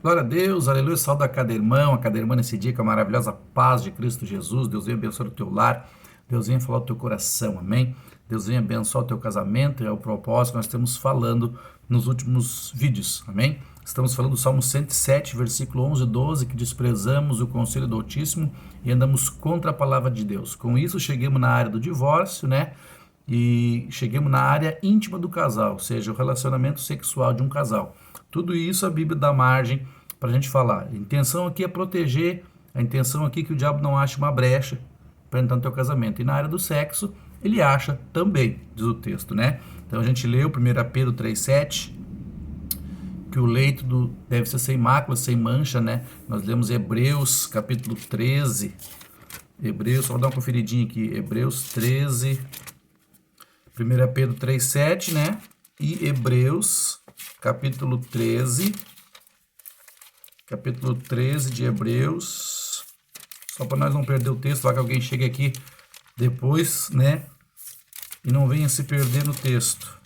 Glória a Deus, aleluia, salve a cada irmão, a cada irmã nesse dia com a maravilhosa paz de Cristo Jesus. Deus venha abençoar o teu lar, Deus venha falar o teu coração, amém? Deus venha abençoar o teu casamento, é o propósito que nós estamos falando nos últimos vídeos, amém? Estamos falando do Salmo 107, versículo 11 e 12, que desprezamos o conselho do Altíssimo e andamos contra a palavra de Deus. Com isso, chegamos na área do divórcio, né? E chegamos na área íntima do casal, ou seja, o relacionamento sexual de um casal. Tudo isso a Bíblia dá margem para a gente falar. A intenção aqui é proteger, a intenção aqui é que o diabo não ache uma brecha para entrar no teu casamento. E na área do sexo, ele acha também, diz o texto, né? Então a gente leu 1 Pedro 3,7, que o leito deve ser sem mácula, sem mancha, né? Nós lemos Hebreus capítulo 13, Hebreus, só vou dar uma conferidinha aqui, Hebreus 13, 1 Pedro 3,7, né? E Hebreus capítulo 13 de Hebreus, só para nós não perder o texto, vai que alguém chegue aqui depois, né, e não venha se perder no texto.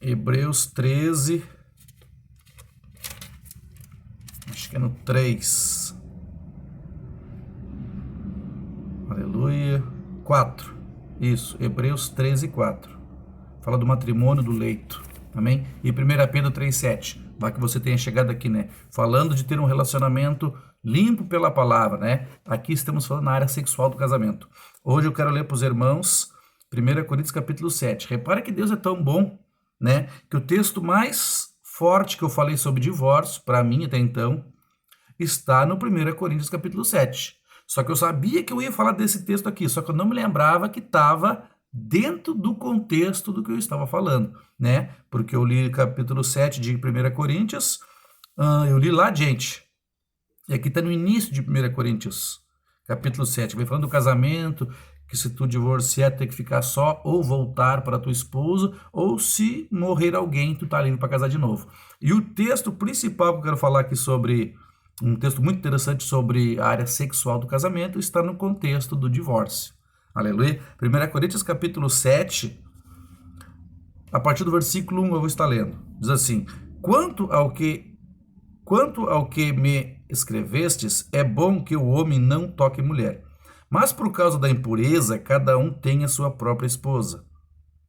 Hebreus 13, acho que é no 3, aleluia, 4, isso, Hebreus 13, 4, fala do matrimônio, do leito, amém? E 1 Pedro 3,7, vai que você tenha chegado aqui, né? Falando de ter um relacionamento limpo pela palavra, né? Aqui estamos falando na área sexual do casamento. Hoje eu quero ler para os irmãos 1 Coríntios capítulo 7. Repara que Deus é tão bom, né? Que o texto mais forte que eu falei sobre divórcio, para mim até então, está no 1 Coríntios capítulo 7. Só que eu sabia que eu ia falar desse texto aqui, só que eu não me lembrava que estava dentro do contexto do que eu estava falando, né? Porque eu li capítulo 7 de 1 Coríntios, eu li lá, gente, e aqui está no início de 1 Coríntios, capítulo 7, vem falando do casamento, que se tu divorciar, tem que ficar só, ou voltar para tua esposa, ou se morrer alguém, tu tá livre para casar de novo. E o texto principal que eu quero falar aqui sobre, um texto muito interessante sobre a área sexual do casamento, está no contexto do divórcio. Aleluia. 1 Coríntios capítulo 7, a partir do versículo 1 eu vou estar lendo. Diz assim: Quanto ao que me escrevestes, é bom que o homem não toque mulher. Mas por causa da impureza, cada um tem a sua própria esposa,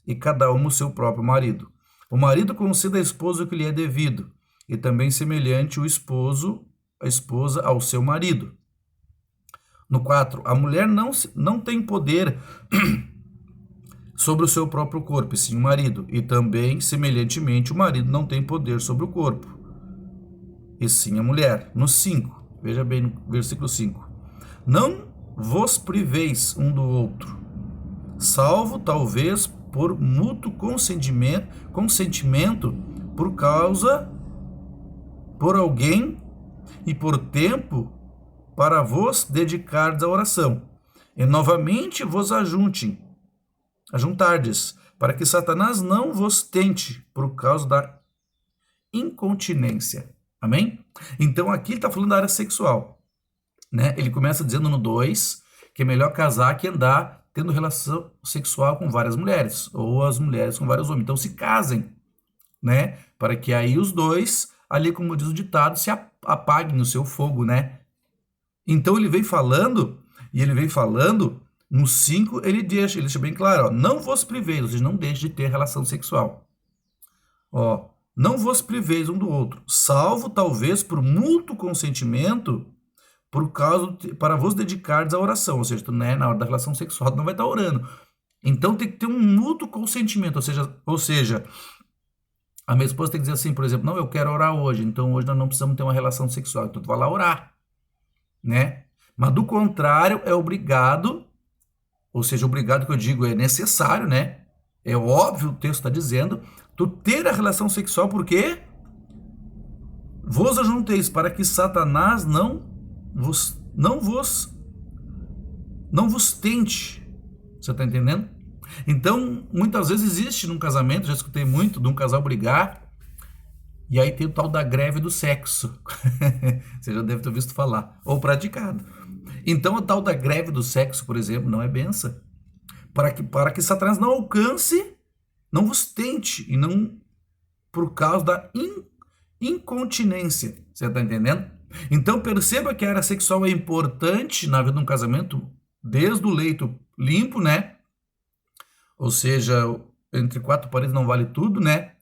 e cada um o seu próprio marido. O marido conceda à esposa o que lhe é devido, e também semelhante a esposa ao seu marido. No 4, a mulher não tem poder sobre o seu próprio corpo, e sim o marido. E também, semelhantemente, o marido não tem poder sobre o corpo, e sim a mulher. No 5, veja bem no versículo 5. Não vos priveis um do outro, salvo talvez por mútuo consentimento por alguém e por tempo, para vos dedicardes à oração, e novamente vos ajuntardes, para que Satanás não vos tente por causa da incontinência. Amém? Então aqui ele está falando da área sexual, né? Ele começa dizendo no 2 que é melhor casar que andar tendo relação sexual com várias mulheres, ou as mulheres com vários homens. Então se casem, né? Para que aí os dois, ali como diz o ditado, se apaguem no seu fogo, né? Então ele vem falando, no 5 ele deixa bem claro, ó, não vos priveis, ou seja, não deixe de ter relação sexual. Ó, não vos priveis um do outro, salvo talvez por mútuo consentimento, para vos dedicardes à oração, ou seja, tu, né, na hora da relação sexual tu não vai estar orando. Então tem que ter um mútuo consentimento, ou seja, a minha esposa tem que dizer assim, por exemplo, não, eu quero orar hoje, então hoje nós não precisamos ter uma relação sexual, então tu vai lá orar, né? Mas do contrário, é obrigado, ou seja, obrigado que eu digo é necessário, né? É óbvio, o texto está dizendo, tu ter a relação sexual, porque vos ajunteis, para que Satanás não vos tente. Você está entendendo? Então, muitas vezes existe num casamento, já escutei muito, de um casal brigar, e aí tem o tal da greve do sexo. Você já deve ter visto falar, ou praticado. Então, a tal da greve do sexo, por exemplo, não é benção. Para que Satanás não alcance, não vos tente, e não por causa da incontinência. Você está entendendo? Então perceba que a área sexual é importante na vida de um casamento, desde o leito limpo, né? Ou seja, entre quatro paredes não vale tudo, né?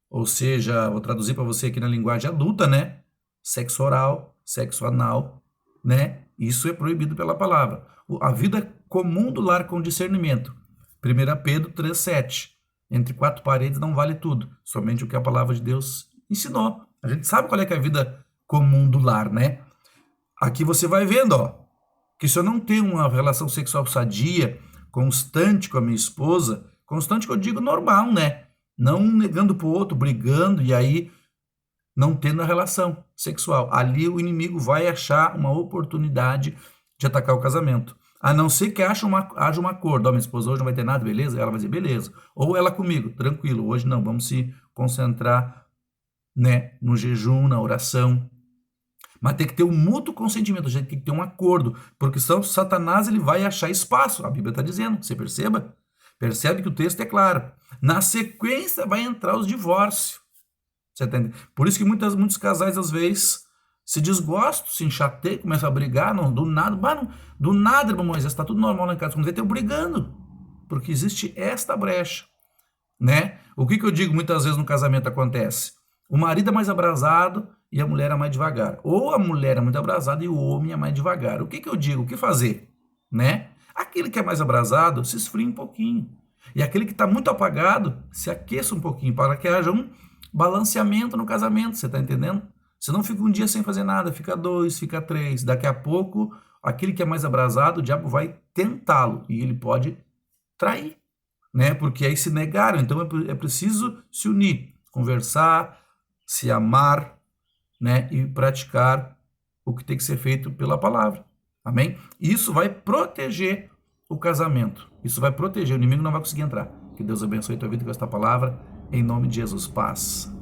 Ou seja, vou traduzir para você aqui na linguagem adulta, né? Sexo oral, sexo anal, né? Isso é proibido pela palavra. A vida comum do lar com discernimento. 1 Pedro 3,7. Entre quatro paredes não vale tudo, somente o que a palavra de Deus ensinou. A gente sabe qual é que é a vida comum do lar, né? Aqui você vai vendo, ó, que se eu não tenho uma relação sexual sadia, constante com a minha esposa, constante que eu digo normal, né? Não negando pro outro, brigando e aí não tendo a relação sexual. Ali o inimigo vai achar uma oportunidade de atacar o casamento. A não ser que haja um acordo. Ó, minha esposa hoje não vai ter nada, beleza? Ela vai dizer, beleza. Ou ela comigo, tranquilo, hoje não, vamos se concentrar, né, no jejum, na oração. Mas tem que ter um mútuo consentimento, a gente tem que ter um acordo, porque senão Satanás ele vai achar espaço, a Bíblia está dizendo, você perceba? Percebe que o texto é claro. Na sequência vai entrar os divórcios. Você entende? Por isso que muitos casais, às vezes, se desgostam, se enxateiam, começam a brigar, não, do nada, do nada, irmão Moisés, está tudo normal lá em casa, quando vê, tem brigando, porque existe esta brecha, né? O que eu digo muitas vezes no casamento acontece? O marido é mais abrasado e a mulher é mais devagar. Ou a mulher é muito abrasada e o homem é mais devagar. O que eu digo? O que fazer? Né? Aquele que é mais abrasado se esfria um pouquinho. E aquele que está muito apagado se aqueça um pouquinho para que haja um balanceamento no casamento. Você está entendendo? Você não fica um dia sem fazer nada, fica 2, fica 3. Daqui a pouco, aquele que é mais abrasado, o diabo vai tentá-lo e ele pode trair, né? Porque aí se negaram. Então é preciso se unir, conversar, se amar, né? E praticar o que tem que ser feito pela palavra. Amém? Isso vai proteger o casamento. Isso vai proteger. O inimigo não vai conseguir entrar. Que Deus abençoe a tua vida com esta palavra. Em nome de Jesus. Paz.